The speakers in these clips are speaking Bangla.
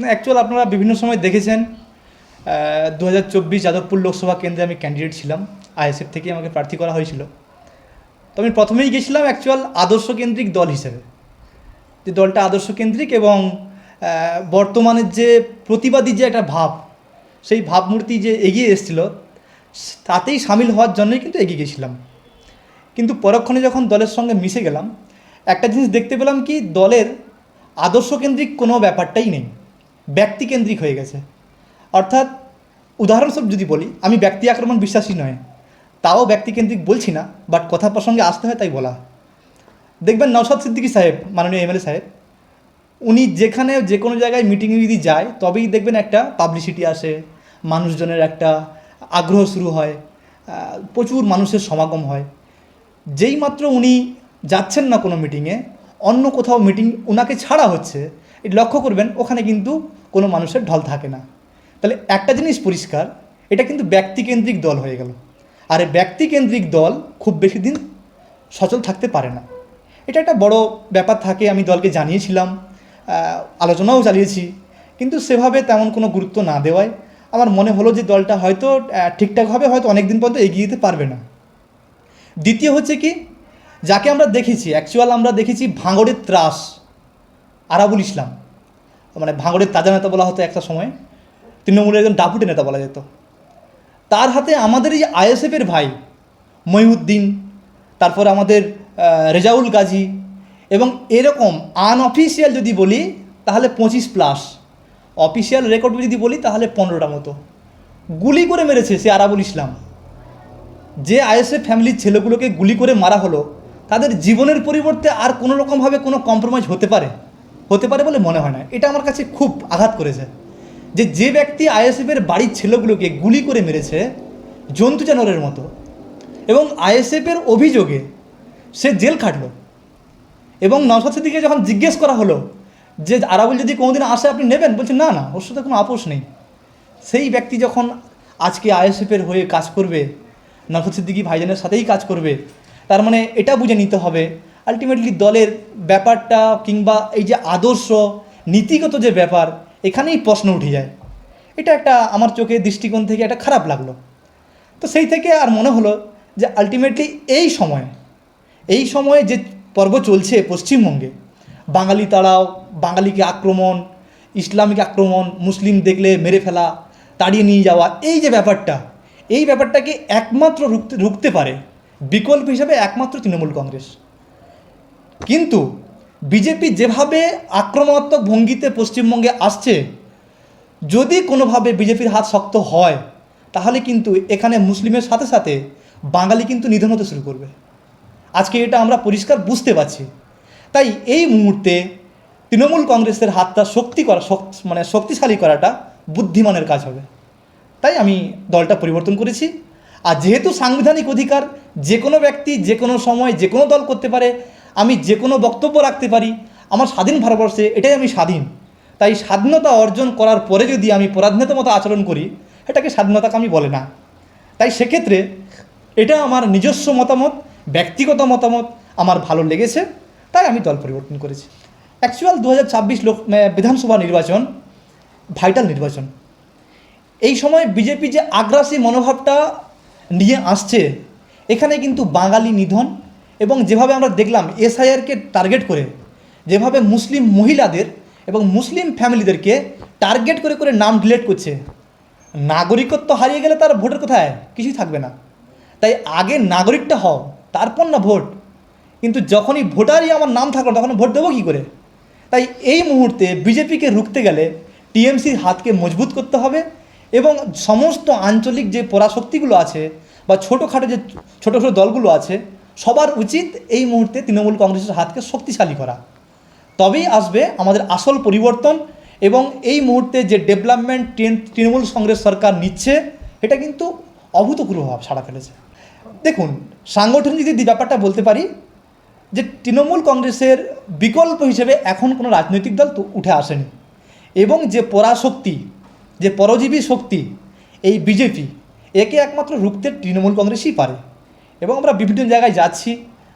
অ্যাকচুয়াল আপনারা বিভিন্ন সময় দেখেছেন 2024 যাদবপুর লোকসভা কেন্দ্রে আমি ক্যান্ডিডেট ছিলাম। আইএসএফ থেকে আমাকে প্রার্থী করা হয়েছিল। তো আমি প্রথমেই গেছিলাম অ্যাকচুয়াল আদর্শকেন্দ্রিক দল হিসেবে, যে দলটা আদর্শকেন্দ্রিক এবং বর্তমানের যে প্রতিবাদী যে একটা ভাব, সেই ভাবমূর্তি যে এগিয়ে এসেছিল তাতেই সামিল হওয়ার জন্যই কিন্তু এগিয়ে গেছিলাম। কিন্তু পরক্ষণে যখন দলের সঙ্গে মিশে গেলাম, একটা জিনিস দেখতে পেলাম কি, দলের আদর্শকেন্দ্রিক কোনো ব্যাপারটাই নেই, ব্যক্তিকেন্দ্রিক হয়ে গেছে। অর্থাৎ উদাহরণস্বরূপ যদি বলি, আমি ব্যক্তি আক্রমণ বিশ্বাসী নয়, তাও ব্যক্তিকেন্দ্রিক বলছি না, বাট কথা প্রসঙ্গে আসতে হয় তাই বলা। দেখবেন নওশাদ সিদ্দিকী সাহেব, মাননীয় এমএলএ সাহেব, উনি যেখানে যে কোনো জায়গায় মিটিংয়ে যদি যায় তবেই দেখবেন একটা পাবলিসিটি আসে, মানুষজনের একটা আগ্রহ শুরু হয়, প্রচুর মানুষের সমাগম হয়। যেই মাত্র উনি যাচ্ছেন না কোনো মিটিংয়ে, অন্য কোথাও মিটিং ওনাকে ছাড়া হচ্ছে, লক্ষ্য করবেন ওখানে কিন্তু কোনো মানুষের ঢল থাকে না। তাহলে একটা জিনিস পরিষ্কার, এটা কিন্তু ব্যক্তিকেন্দ্রিক দল হয়ে গেল। আর এই ব্যক্তিকেন্দ্রিক দল খুব বেশি দিন সচল থাকতে পারে না, এটা একটা বড় ব্যাপার থাকে। আমি দলকে জানিয়েছিলাম, আলোচনাও চালিয়েছি, কিন্তু সেভাবে তেমন কোনো গুরুত্ব না দেওয়ায় আমার মনে হলো যে দলটা হয়তো ঠিকঠাকভাবে হয়তো অনেক দিন পর্যন্ত এগিয়ে যেতে পারবে না। দ্বিতীয় হচ্ছে কি, যাকে আমরা দেখেছি অ্যাকচুয়াল আমরা দেখেছি ভাঙড়ের ত্রাস, আরাবুল ইসলাম, মানে ভাঙড়ের তাজা নেতা বলা হতো একটা সময়, তৃণমূলের একজন দাপুটে নেতা বলা যেত। তার হাতে আমাদের এই আইএসএফের ভাই মহিউদ্দিন, তারপর আমাদের রেজাউল গাজী, এবং এরকম আনঅফিসিয়াল যদি বলি তাহলে 25+, অফিসিয়াল রেকর্ড যদি বলি তাহলে 15টা মতো গুলি করে মেরেছে সে আরাবুল ইসলাম। যে আইএসএফ ফ্যামিলির ছেলেগুলোকে গুলি করে মারা হলো, তাদের জীবনের পরিবর্তে আর কোনো রকমভাবে কোনো কম্প্রোমাইজ হতে পারে বলে মনে হয় না। এটা আমার কাছে খুব আঘাত করেছে যে ব্যক্তি আইএসএফের বাড়ির ছেলেগুলোকে গুলি করে মেরেছে জন্তু জানোয়ারের মতো, এবং আইএসএফের অভিযোগে সে জেল খাটলো। এবং নওশাদ সিদ্দিকীকে যখন জিজ্ঞেস করা হলো যে আরাবুল যদি কোনোদিন আসে আপনি নেবেন, বলছে না না, ওর সাথে কোনো আপোষ নেই। সেই ব্যক্তি যখন আজকে আইএসএফের হয়ে কাজ করবে, নওশাদ সিদ্দিকী ভাইজানের সাথেই কাজ করবে, তার মানে এটা বুঝে নিতে হবে আলটিমেটলি দলের ব্যাপারটা কিংবা এই যে আদর্শ নীতিগত যে ব্যাপার, এখানেই প্রশ্ন উঠে যায়। এটা একটা আমার চোখে দৃষ্টিকোণ থেকে একটা খারাপ লাগলো। তো সেই থেকে আর মনে হলো যে আলটিমেটলি এই সময়ে যে পর্ব চলছে পশ্চিমবঙ্গে, বাঙালি তাড়াও, বাঙালিকে আক্রমণ, ইসলামিক আক্রমণ, মুসলিম দেখলে মেরে ফেলা, তাড়িয়ে নিয়ে যাওয়া, এই ব্যাপারটাকে একমাত্র রুখতে পারে বিকল্প হিসাবে একমাত্র তৃণমূল কংগ্রেস। কিন্তু বিজেপি যেভাবে আক্রমণাত্মক ভঙ্গিতে পশ্চিমবঙ্গে আসছে, যদি কোনোভাবে বিজেপির হাত শক্ত হয় তাহলে কিন্তু এখানে মুসলিমের সাথে সাথে বাঙালি কিন্তু নিধন হতে শুরু করবে। আজকে এটা আমরা পরিষ্কার বুঝতে পারছি। তাই এই মুহূর্তে তৃণমূল কংগ্রেসের হাতটা শক্তিশালী করাটা বুদ্ধিমানের কাজ হবে। তাই আমি দলটা পরিবর্তন করেছি। আর যেহেতু সাংবিধানিক অধিকার, যে কোনো ব্যক্তি যে কোনো সময় যে কোনো দল করতে পারে, আমি যে কোনো বক্তব্য রাখতে পারি, আমার স্বাধীন ভারতবর্ষে এটাই আমি স্বাধীন। তাই স্বাধীনতা অর্জন করার পরে যদি আমি পরাধীনতার মতো আচরণ করি, এটাকে স্বাধীনতাকে আমি বলে না। তাই সেক্ষেত্রে এটা আমার নিজস্ব মতামত, ব্যক্তিগত মতামত, আমার ভালো লেগেছে, তাই আমি দল পরিবর্তন করেছি। অ্যাকচুয়াল 2026 বিধানসভা নির্বাচন ভাইটাল নির্বাচন। এই সময় বিজেপি যে আগ্রাসী মনোভাবটা নিয়ে আসছে, এখানে কিন্তু বাঙালি নিধন, এবং যেভাবে আমরা দেখলাম এসআইআরকে টার্গেট করে যেভাবে মুসলিম মহিলাদের এবং মুসলিম ফ্যামিলিদেরকে টার্গেট করে নাম ডিলিট করছে, নাগরিকত্ব হারিয়ে গেলে তার ভোটের কোথায় কিছুই থাকবে না। তাই আগে নাগরিকটা হও, তারপর না ভোট। কিন্তু যখনই ভোটারই আমার নাম থাকলো তখন ভোট দেবো কী করে? তাই এই মুহূর্তে বিজেপিকে রুখতে গেলে টিএমসির হাতকে মজবুত করতে হবে, এবং সমস্ত আঞ্চলিক যে পরাশক্তিগুলো আছে বা ছোটোখাটো যে ছোটো দলগুলো আছে, সবার উচিত এই মুহূর্তে তৃণমূল কংগ্রেসের হাতকে শক্তিশালী করা। তবেই আসবে আমাদের আসল পরিবর্তন। এবং এই মুহূর্তে যে ডেভেলপমেন্ট তৃণমূল কংগ্রেস সরকার নিচ্ছে, এটা কিন্তু অভূতপূর্ব ভাব সাড়া ফেলেছে। দেখুন, সাংগঠনিক যদি ব্যাপারটা বলতে পারি, যে তৃণমূল কংগ্রেসের বিকল্প হিসেবে এখন কোনো রাজনৈতিক দল তো উঠে আসেনি, এবং যে পরাশক্তি, যে পরজীবী শক্তি এই বিজেপি, একে একমাত্র রুখতে তৃণমূল কংগ্রেসই পারে। এবং আমরা বিভিন্ন জায়গায় যাচ্ছি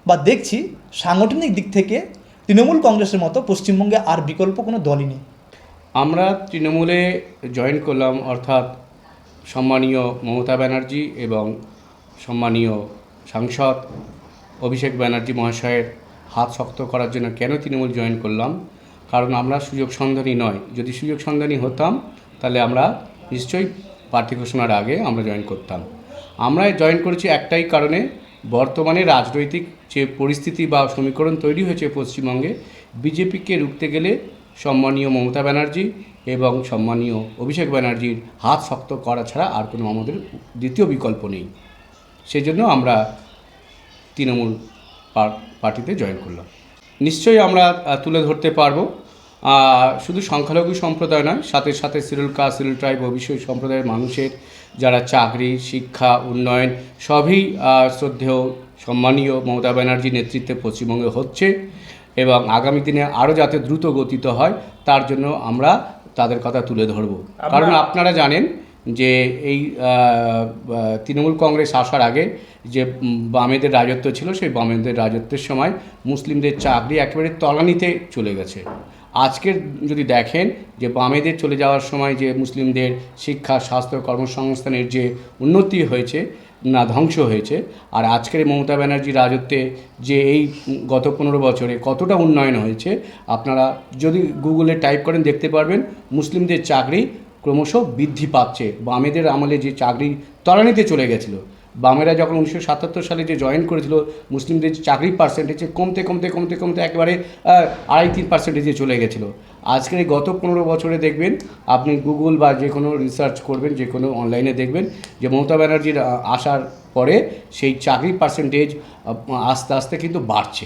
বা দেখছি, সাংগঠনিক দিক থেকে তৃণমূল কংগ্রেসের মতো পশ্চিমবঙ্গে আর বিকল্প কোনো দলই নেই। আমরা তৃণমূলে জয়েন করলাম, অর্থাৎ সম্মানীয় মমতা ব্যানার্জি এবং সম্মানীয় সাংসদ অভিষেক ব্যানার্জি মহাশয়ের হাত শক্ত করার জন্য কেন তৃণমূল জয়েন করলাম? কারণ আমরা সুযোগ সন্ধানী নয়। যদি সুযোগ সন্ধানী হতাম তাহলে আমরা নিশ্চয়ই প্রার্থী ঘোষণার আগে আমরা জয়েন করতাম। আমরা জয়েন করেছি একটাই কারণে, বর্তমানে রাজনৈতিক যে পরিস্থিতি বা সমীকরণ তৈরি হয়েছে পশ্চিমবঙ্গে, বিজেপিকে রুখতে গেলে সম্মানীয় মমতা ব্যানার্জি এবং সম্মানীয় অভিষেক ব্যানার্জির হাত শক্ত করা ছাড়া আর কোনো আমাদের দ্বিতীয় বিকল্প নেই। সেই জন্য আমরা তৃণমূল পার্টিতে জয়েন করলাম। নিশ্চয়ই আমরা তুলে ধরতে পারবো শুধু সংখ্যালঘু সম্প্রদায় নয়, সাথে সাথে schedule caste, schedule tribe, OBC সম্প্রদায়ের মানুষের যারা চাকরি, শিক্ষা, উন্নয়ন সবই শ্রদ্ধেয় সম্মানীয় মমতা ব্যানার্জির নেতৃত্বে পশ্চিমবঙ্গে হচ্ছে এবং আগামী দিনে আরও যাতে দ্রুত গতিত হয় তার জন্য আমরা তাদের কথা তুলে ধরব। কারণ আপনারা জানেন যে এই তৃণমূল কংগ্রেস আসার আগে যে বামেদের রাজত্ব ছিল, সেই বামেদের রাজত্বের সময় মুসলিমদের চাকরি একেবারে তলানিতে চলে গেছে। আজকের যদি দেখেন যে বামেদের চলে যাওয়ার সময় যে মুসলিমদের শিক্ষা, স্বাস্থ্য, কর্মসংস্থানের যে উন্নতি হয়েছে না ধ্বংস হয়েছে, আর আজকের মমতা ব্যানার্জির রাজত্বে যে এই গত 15 বছরে কতটা উন্নয়ন হয়েছে আপনারা যদি গুগলে টাইপ করেন দেখতে পারবেন। মুসলিমদের চাকরি ক্রমশ বৃদ্ধি পাচ্ছে। বামেদের আমলে যে চাকরি তলানিতে চলে গেছিলো, বামেরা যখন 1977 সালে যে জয়েন করেছিল, মুসলিমদের চাকরির পার্সেন্টেজে কমতে কমতে কমতে কমতে একেবারে 2.5-3% চলে গেছিলো। আজকের এই গত 15 বছরে দেখবেন, আপনি গুগল বা যে কোনো রিসার্চ করবেন, যে কোনো অনলাইনে দেখবেন যে মমতা ব্যানার্জির আসার পরে সেই চাকরির পার্সেন্টেজ আস্তে আস্তে কিন্তু বাড়ছে।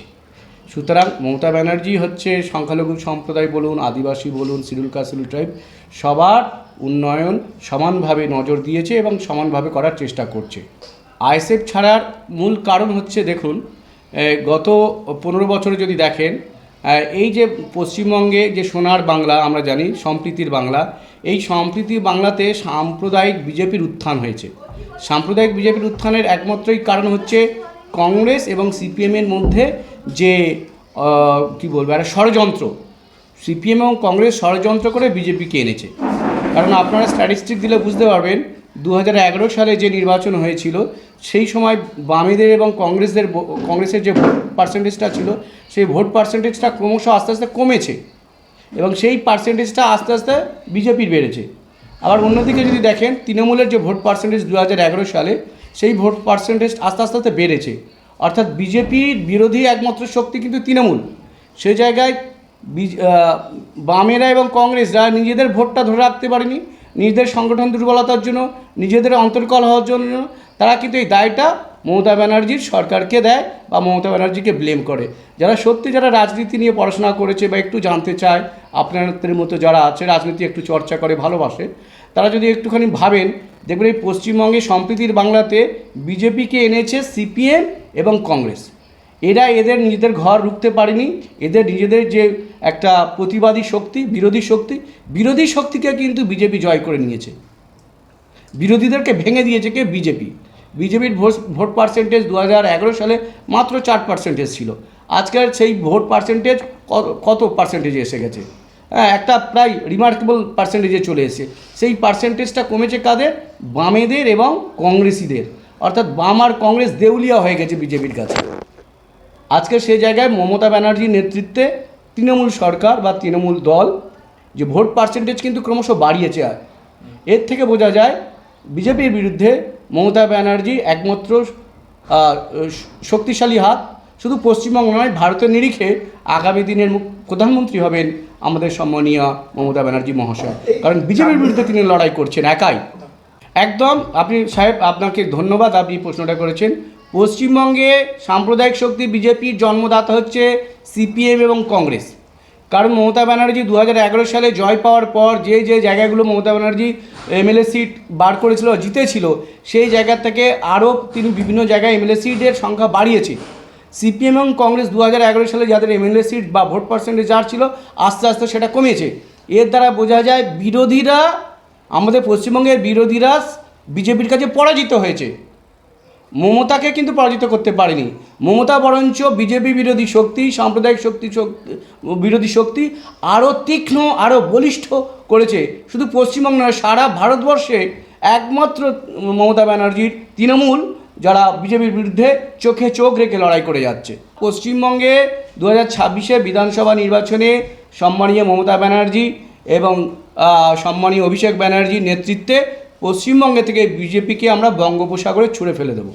সুতরাং মমতা ব্যানার্জি হচ্ছে সংখ্যালঘু সম্প্রদায় বলুন, আদিবাসী বলুন, শিডিউল কাস্ট, শিডিউল ট্রাইব সবার উন্নয়ন সমানভাবে নজর দিয়েছে এবং সমানভাবে করার চেষ্টা করছে। আইএসএফ ছাড়ার মূল কারণ হচ্ছে, দেখুন গত 15 বছরে যদি দেখেন, এই যে পশ্চিমবঙ্গে যে সোনার বাংলা আমরা জানি, সম্প্রীতির বাংলা, এই সম্প্রীতির বাংলাতে সাম্প্রদায়িক বিজেপির উত্থান হয়েছে। সাম্প্রদায়িক বিজেপির উত্থানের একমাত্রই কারণ হচ্ছে কংগ্রেস এবং সিপিএমের মধ্যে যে কী বলবো একটা ষড়যন্ত্র। সিপিএম এবং কংগ্রেস ষড়যন্ত্র করে বিজেপিকে এনেছে। কারণ আপনারা স্ট্যাটিস্টিক দিলে বুঝতে পারবেন, 2011 সালে যে নির্বাচন হয়েছিল সেই সময় বামেদের এবং কংগ্রেসের যে ভোট পার্সেন্টেজটা ছিল, সেই ভোট পার্সেন্টেজটা ক্রমশ আস্তে আস্তে কমেছে এবং সেই পার্সেন্টেজটা আস্তে আস্তে বিজেপির বেড়েছে। আবার অন্যদিকে যদি দেখেন, তৃণমূলের যে ভোট পার্সেন্টেজ 2011 সালে, সেই ভোট পার্সেন্টেজ আস্তে আস্তে আস্তে বেড়েছে। অর্থাৎ বিজেপির বিরোধী একমাত্র শক্তি কিন্তু তৃণমূল। সেই জায়গায় বামেরা এবং কংগ্রেসরা নিজেদের ভোটটা ধরে রাখতে পারেনি, নিজেদের সংগঠন দুর্বলতার জন্য, নিজেদের অন্তর্কল হওয়ার জন্য তারা কিন্তু এই দায়টা মমতা ব্যানার্জির সরকারকে দেয় বা মমতা ব্যানার্জিকে ব্লেম করে। যারা রাজনীতি নিয়ে পড়াশোনা করেছে বা একটু জানতে চায়, আপনাদের মতো যারা আছে রাজনীতি একটু চর্চা করে ভালোবাসে, তারা যদি একটুখানি ভাবেন, দেখবেন এই পশ্চিমবঙ্গে সম্প্রীতির বাংলাতে বিজেপিকে এনেছে সিপিএম এবং কংগ্রেস। এরা এদের নিজেদের ঘর রুখতে পারেনি। এদের নিজেদের যে একটা প্রতিবাদী শক্তি, বিরোধী শক্তিকে কিন্তু বিজেপি জয় করে নিয়েছে। বিরোধীদেরকে ভেঙে দিয়েছে কে? বিজেপির ভোট পার্সেন্টেজ 2011 সালে মাত্র 4% ছিল। আজকের সেই ভোট পার্সেন্টেজ কত পার্সেন্টেজে এসে গেছে? একটা প্রায় রিমার্কেবল পার্সেন্টেজে চলে এসেছে। সেই পার্সেন্টেজটা কমেছে কাদের? বামেদের এবং কংগ্রেসিদের। অর্থাৎ বাম আর কংগ্রেস দেউলিয়া হয়ে গেছে বিজেপির কাছে। আজকে সেই জায়গায় মমতা ব্যানার্জির নেতৃত্বে তৃণমূল সরকার বা তৃণমূল দল যে ভোট পার্সেন্টেজ কিন্তু ক্রমশ বাড়িয়েছে। এর থেকে বোঝা যায় বিজেপির বিরুদ্ধে মমতা ব্যানার্জি একমাত্র শক্তিশালী হাত। শুধু পশ্চিমবঙ্গ নয়, ভারতের নিরিখে আগামী দিনের প্রধানমন্ত্রী হবেন আমাদের সম্মানীয় মমতা ব্যানার্জি মহাশয়। কারণ বিজেপির বিরুদ্ধে তিনি লড়াই করছেন একাই। একদম আপনি সাহেব, আপনাকে ধন্যবাদ, আপনি প্রশ্নটা করেছেন। পশ্চিমবঙ্গে সাম্প্রদায়িক শক্তি বিজেপির জন্মদাতা হচ্ছে সিপিএম এবং কংগ্রেস। কারণ মমতা ব্যানার্জি 2011 সালে জয় পাওয়ার পর যে জায়গাগুলো মমতা ব্যানার্জি এমএলএ সিট বার করেছিল, জিতেছিল, সেই জায়গা থেকে আরও তিনি বিভিন্ন জায়গায় এমএলএ সিটের সংখ্যা বাড়িয়েছে। সিপিএম এবং কংগ্রেস 2011 সালে যাদের এমএলএ সিট বা ভোট পার্সেন্টেজ যার ছিল, আস্তে আস্তে সেটা কমেছে। এর দ্বারা বোঝা যায় আমাদের পশ্চিমবঙ্গের বিরোধীরা বিজেপির কাছে পরাজিত হয়েছে। মমতাকে কিন্তু পরাজিত করতে পারেনি। মমতা বরঞ্চ বিজেপি বিরোধী শক্তি, সাম্প্রদায়িক বিরোধী শক্তি আরও তীক্ষ্ণ, আরও বলিষ্ঠ করেছে। শুধু পশ্চিমবঙ্গ নয়, সারা ভারতবর্ষে একমাত্র মমতা ব্যানার্জির তৃণমূল যারা বিজেপির বিরুদ্ধে চোখে চোখ রেখে লড়াই করে যাচ্ছে। পশ্চিমবঙ্গে 2026-এ বিধানসভা নির্বাচনে সম্মানীয় মমতা ব্যানার্জি এবং সম্মানীয় অভিষেক ব্যানার্জির নেতৃত্বে পশ্চিমবঙ্গে থেকে বিজেপিকে আমরা বঙ্গোপসাগরে ছুঁড়ে ফেলে দেবো।